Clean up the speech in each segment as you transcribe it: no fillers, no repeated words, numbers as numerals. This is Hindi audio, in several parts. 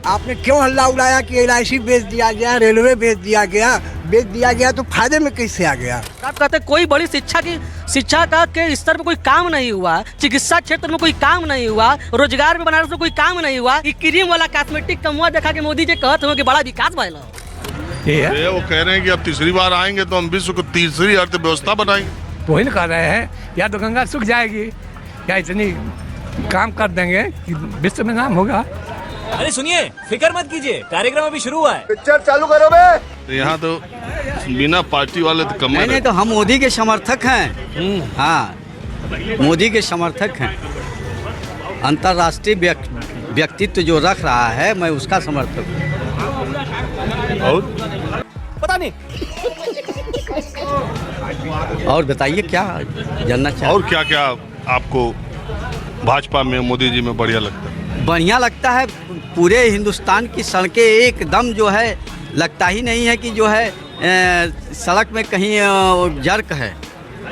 आपने क्यों हल्ला उड़ाया कि LIC बेच दिया गया, रेलवे बेच दिया गया तो फायदे में कैसे आ गया? आप कहते हैं कोई बड़ी शिक्षा का के स्तर पर कोई काम नहीं हुआ, चिकित्सा क्षेत्र में कोई काम नहीं हुआ, रोजगार में बनारस में कोई काम नहीं हुआ। ये क्रीम वाला कॉस्मेटिक का मुँह देखा के मोदी जी कहते हो कि बड़ा विकास भइल। ये वो कह रहे हैं कि अब तीसरी बार आएंगे तो हम विश्व को तीसरी अर्थव्यवस्था बनाएंगे। वही कर रहे हैं, या तो गंगा सूख जाएगी या इतनी काम कर देंगे कि विश्व में नाम होगा। अरे सुनिए, फिक्र मत कीजिए, कार्यक्रम अभी शुरू हुआ है। पिक्चर चालू करो बे। यहाँ तो बिना पार्टी वाले तो कम नहीं तो हम मोदी के समर्थक हैं। हाँ, मोदी के समर्थक हैं। अंतर्राष्ट्रीय व्यक्तित्व जो रख रहा है, मैं उसका समर्थक हूँ। और पता नहीं। और बताइए क्या जानना चाहिए? और क्या क्या आपको भाजपा में, मोदी जी में बढ़िया लगता है? बढ़िया लगता है। पूरे हिंदुस्तान की सड़कें एकदम जो है, लगता ही नहीं है कि जो है सड़क में कहीं जर्क है,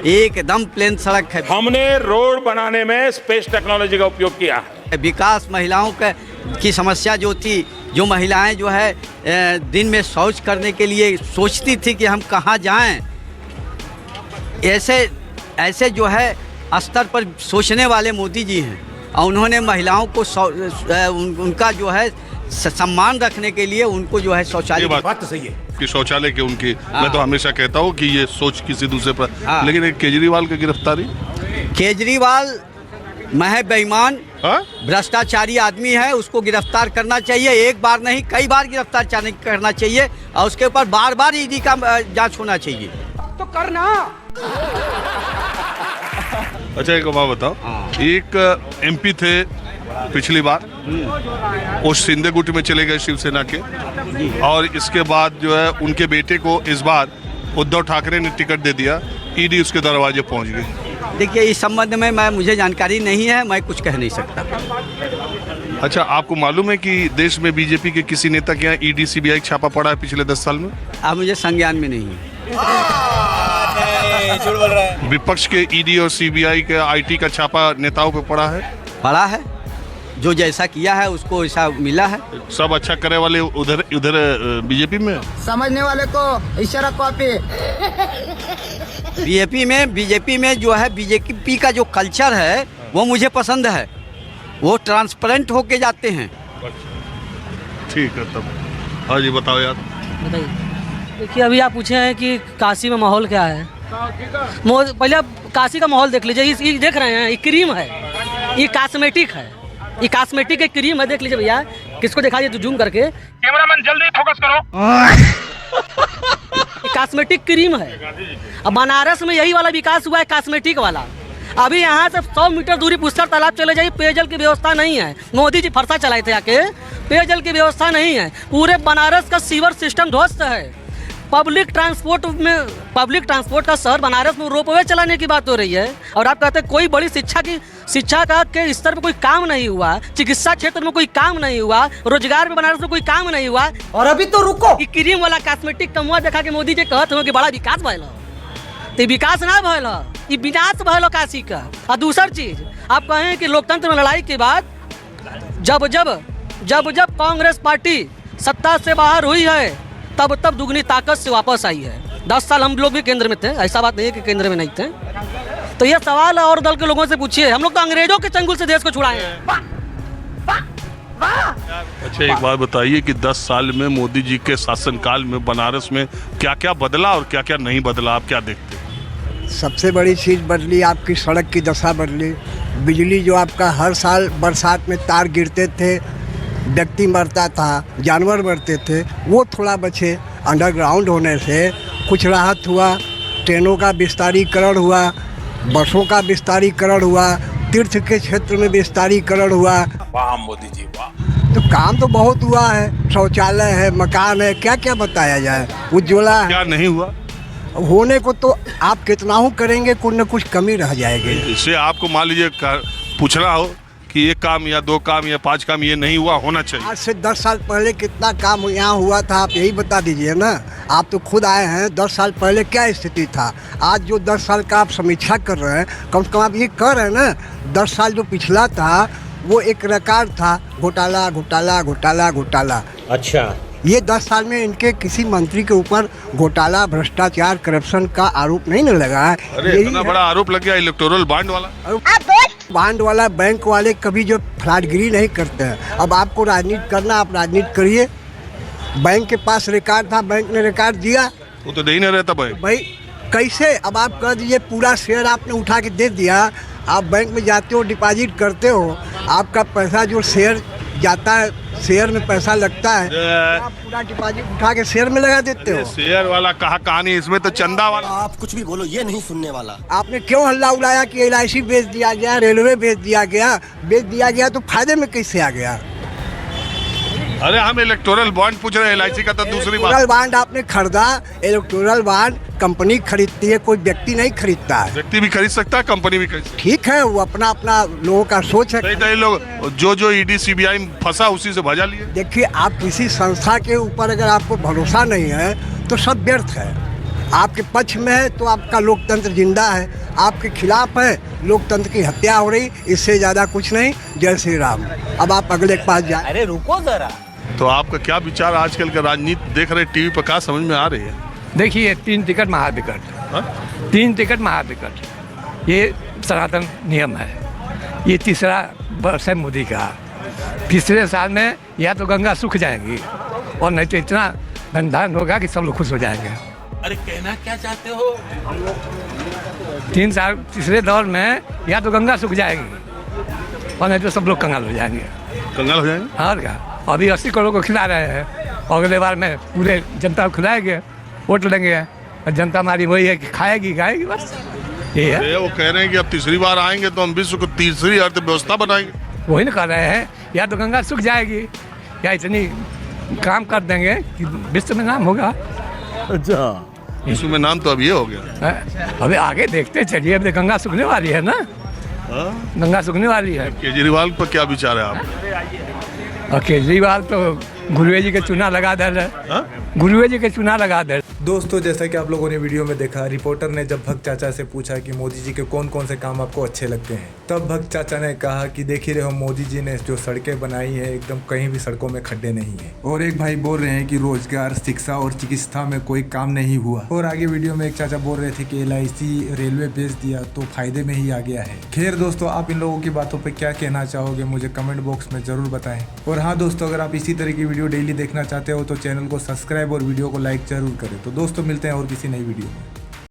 एकदम प्लेन सड़क है। हमने रोड बनाने में स्पेस टेक्नोलॉजी का उपयोग किया है। विकास महिलाओं की समस्या जो थी, जो महिलाएं जो है दिन में शौच करने के लिए सोचती थी कि हम कहाँ जाएं, ऐसे जो है स्तर पर सोचने वाले मोदी जी हैं। और उन्होंने महिलाओं को उनका जो है सम्मान रखने के लिए उनको जो है शौचालय, बात तो सही है कि शौचालय के उनकी, मैं तो हमेशा कहता हूँ कि ये सोच किसी दूसरे पर। लेकिन एक केजरीवाल की गिरफ्तारी, केजरीवाल महज बेईमान भ्रष्टाचारी आदमी है, उसको गिरफ्तार करना चाहिए। एक बार नहीं, कई बार गिरफ्तार करना चाहिए और उसके ऊपर बार बार ईडी का जांच होना चाहिए। तो करना। अच्छा एक बात बताओ, एक MP थे पिछली बार, वो शिंदे गुट में चले गए शिवसेना के, और इसके बाद जो है उनके बेटे को इस बार उद्धव ठाकरे ने टिकट दे दिया, ईडी उसके दरवाजे पहुंच गई। देखिए, इस संबंध में मुझे जानकारी नहीं है, मैं कुछ कह नहीं सकता। अच्छा, आपको मालूम है कि देश में बीजेपी के किसी नेता के यहाँ ED CBI छापा पड़ा है पिछले 10 साल में? अब मुझे संज्ञान में नहीं है। झूठ बोल रहा है। विपक्ष के ED और CBI के IT का छापा नेताओं पे पड़ा है? पड़ा है, जो जैसा किया है उसको ऐसा मिला है। सब अच्छा करे वाले उधर बीजेपी में, समझने वाले को इशारा कॉपी। बीजेपी में जो है, बीजेपी का जो कल्चर है वो मुझे पसंद है। वो ट्रांसपेरेंट होके जाते हैं। ठीक है तब। हाँ जी बताओ यार। बताइए। देखिए, अभी आप पूछे हैं कि काशी में माहौल क्या है। पहले आप काशी का माहौल देख लीजिए। ये देख रहे हैं, ये क्रीम है, ये कॉस्मेटिक है, ये कॉस्मेटिक एक क्रीम है। देख लीजिए भैया, किसको दिखा दिए तो जूम करके, कैमरामैन जल्दी फोकस करो। कॉस्मेटिक क्रीम है। अब बनारस में यही वाला विकास हुआ है, कॉस्मेटिक वाला। अभी यहाँ से 100 मीटर दूरी पुष्कर तालाब चले जाइए, पेयजल की व्यवस्था नहीं है। मोदी जी फरसा चलाए थे आके, पेयजल की व्यवस्था नहीं है। पूरे बनारस का सीवर सिस्टम ध्वस्त है। पब्लिक ट्रांसपोर्ट का शहर बनारस में रोपवे चलाने की बात हो रही है। और आप कहते हैं कोई बड़ी शिक्षा का के स्तर पर कोई काम नहीं हुआ, चिकित्सा क्षेत्र में कोई काम नहीं हुआ, रोजगार में बनारस में कोई काम नहीं हुआ। और अभी तो रुको, ये क्रीम वाला कॉस्मेटिक का मुँह देखा के मोदी जी कहते हो कि बड़ा विकास भइल। तो विकास ना भइल, ये विनाश भइल काशी का। और दूसरी चीज, आप कहें कि लोकतंत्र में लड़ाई के बाद जब कांग्रेस पार्टी सत्ता से बाहर हुई है, तब दुगनी ताकत से वापस आई है। 10 साल हम लोग भी केंद्र में थे, ऐसा बात नहीं है कि केंद्र में नहीं थे। तो ये सवाल और दल के लोगों से पूछिए, हम लोग तो अंग्रेजों के चंगुल से देश को छुड़ाए हैं। अच्छा एक बात बताइए कि 10 साल में मोदी जी के शासनकाल में बनारस में क्या क्या बदला और क्या क्या नहीं बदला, आप क्या देखते हैं? सबसे बड़ी चीज़ बदली, आपकी सड़क की दशा बदली। बिजली जो आपका हर साल बरसात में तार गिरते थे, व्यक्ति मरता था, जानवर मरते थे, वो थोड़ा बचे। अंडरग्राउंड होने से कुछ राहत हुआ। ट्रेनों का विस्तारीकरण हुआ, बसों का विस्तारीकरण हुआ, तीर्थ के क्षेत्र में विस्तारीकरण हुआ। वाह मोदी जी वाह। तो काम तो बहुत हुआ है, शौचालय है, मकान है, क्या क्या बताया जाए। उज्ज्वला क्या नहीं हुआ होने को तो आप कितना हो करेंगे, कुछ न कुछ कमी रह जाएगी। इससे आपको मान लीजिए पूछना हो कि 1 काम या 2 काम या 5 काम ये नहीं हुआ, होना चाहिए। आज से 10 साल पहले कितना काम यहाँ हुआ था, आप यही बता दीजिए ना। आप तो खुद आए हैं, 10 साल पहले क्या स्थिति था। आज जो 10 साल का आप समीक्षा कर रहे हैं, कम से कम आप ये कर रहे हैं ना, 10 साल जो पिछला था वो एक रिकॉर्ड था, घोटाला घोटाला घोटाला घोटाला। अच्छा, ये 10 साल में इनके किसी मंत्री के ऊपर घोटाला, भ्रष्टाचार, करप्शन का आरोप नहीं न लगा है। अरे यही इतना है। बड़ा आरोप लग गया इलेक्टोरल बॉन्ड वाला। बॉन्ड वाला, बैंक वाले कभी जो फ्रॉडगिरी नहीं करते हैं। अब आपको राजनीति करना, आप राजनीति करिए। बैंक के पास रिकॉर्ड था, बैंक ने रिकॉर्ड दिया, वो तो नहीं रहता भाई। भाई कैसे? अब आप कह दीजिए पूरा शेयर आपने उठा के दे दिया। आप बैंक में जाते हो, डिपॉजिट करते हो, आपका पैसा जो शेयर जाता है, शेयर में पैसा लगता है, तो आप पूरा डिपॉजिट उठा के शेयर में लगा देते हो। शेयर वाला कहा कहानी, इसमें तो चंदा वाला। आप कुछ भी बोलो, ये नहीं सुनने वाला। आपने क्यों हल्ला उड़ाया कि LIC बेच दिया गया, रेलवे बेच दिया गया तो फायदे में कैसे आ गया? अरे हम इलेक्टोरल बॉन्ड पूछ रहे हैं, LIC का तो दूसरी बात। इलेक्टोरल बॉन्ड आपने खरीदा, इलेक्टोरल बॉन्ड कंपनी खरीदती है, कोई व्यक्ति नहीं खरीदता है। व्यक्ति भी खरीद सकता है, कंपनी भी खरीद सकती ठीक है, वो अपना अपना लोगों का सोच है। है। कई लोग जो ED CBI में फंसा उसी से भजा लिए। देखिए, आप किसी संस्था के ऊपर अगर आपको भरोसा नहीं है तो सब व्यर्थ है। आपके पक्ष में है तो आपका लोकतंत्र जिंदा है, आपके खिलाफ है, लोकतंत्र की हत्या हो रही, इससे ज़्यादा कुछ नहीं। जय श्री राम। अब आप अगले के पास जाए। अरे रुको जरा। तो आपका क्या विचार, आजकल का राजनीति देख रहे टीवी पर, क्या समझ में आ रही है? देखिए 3 टिकट महाटिकट, हाँ? 3 टिकट महाटिकट, ये सनातन नियम है। ये तीसरा वर्ष है मोदी का। तीसरे साल में या तो गंगा सूख जाएगी और नहीं तो इतना धन होगा कि सब लोग खुश हो जाएंगे। अरे कहना क्या चाहते हो? 3 साल तीसरे दौर में या तो गंगा सूख जाएगी और नहीं तो सब लोग कंगाल हो जाएंगे। कंगाल हो जाएंगे। और क्या, अभी 80 करोड़ को खिला रहे हैं, अगले बार में पूरे जनता को खिलाएंगे, वोट लेंगे और जनता हमारी वही है कि खाएगी बस, ये है। अरे वो कह रहे हैं कि अब तीसरी बार आएंगे तो हम विश्व को तीसरी अर्थव्यवस्था बनाएंगे। वही ना कर रहे हैं, या तो गंगा सूख जाएगी या इतनी काम कर देंगे कि विश्व में नाम होगा। अच्छा, विश्व में नाम तो अब ये हो गया। अभी आगे देखते चलिए, अभी गंगा सूखने वाली है ना, गंगा सूखने वाली है। केजरीवाल पर क्या विचार है आप? और केजरीवाल तो गुरुए जी के चुना लगा दे रहे, गुरुए जी के चुना लगा दे। दोस्तों, जैसा कि आप लोगों ने वीडियो में देखा, रिपोर्टर ने जब भक्त चाचा से पूछा कि मोदी जी के कौन कौन से काम आपको अच्छे लगते हैं, तब भक्त चाचा ने कहा कि देख ही रहे हो, मोदी जी ने जो सड़कें बनाई है, एकदम कहीं भी सड़कों में खड्डे नहीं है। और एक भाई बोल रहे हैं कि रोजगार, शिक्षा और चिकित्सा में कोई काम नहीं हुआ। और आगे वीडियो में एक चाचा बोल रहे थे कि LIC रेलवे बेच दिया तो फायदे में ही आ गया है। खैर दोस्तों, आप इन लोगों की बातों पर क्या कहना चाहोगे मुझे कमेंट बॉक्स में जरूर बताएं। और हाँ दोस्तों, अगर आप इसी तरह की वीडियो डेली देखना चाहते हो तो चैनल को सब्सक्राइब और वीडियो को लाइक जरूर करें। तो दोस्तों, मिलते हैं और किसी नई वीडियो में।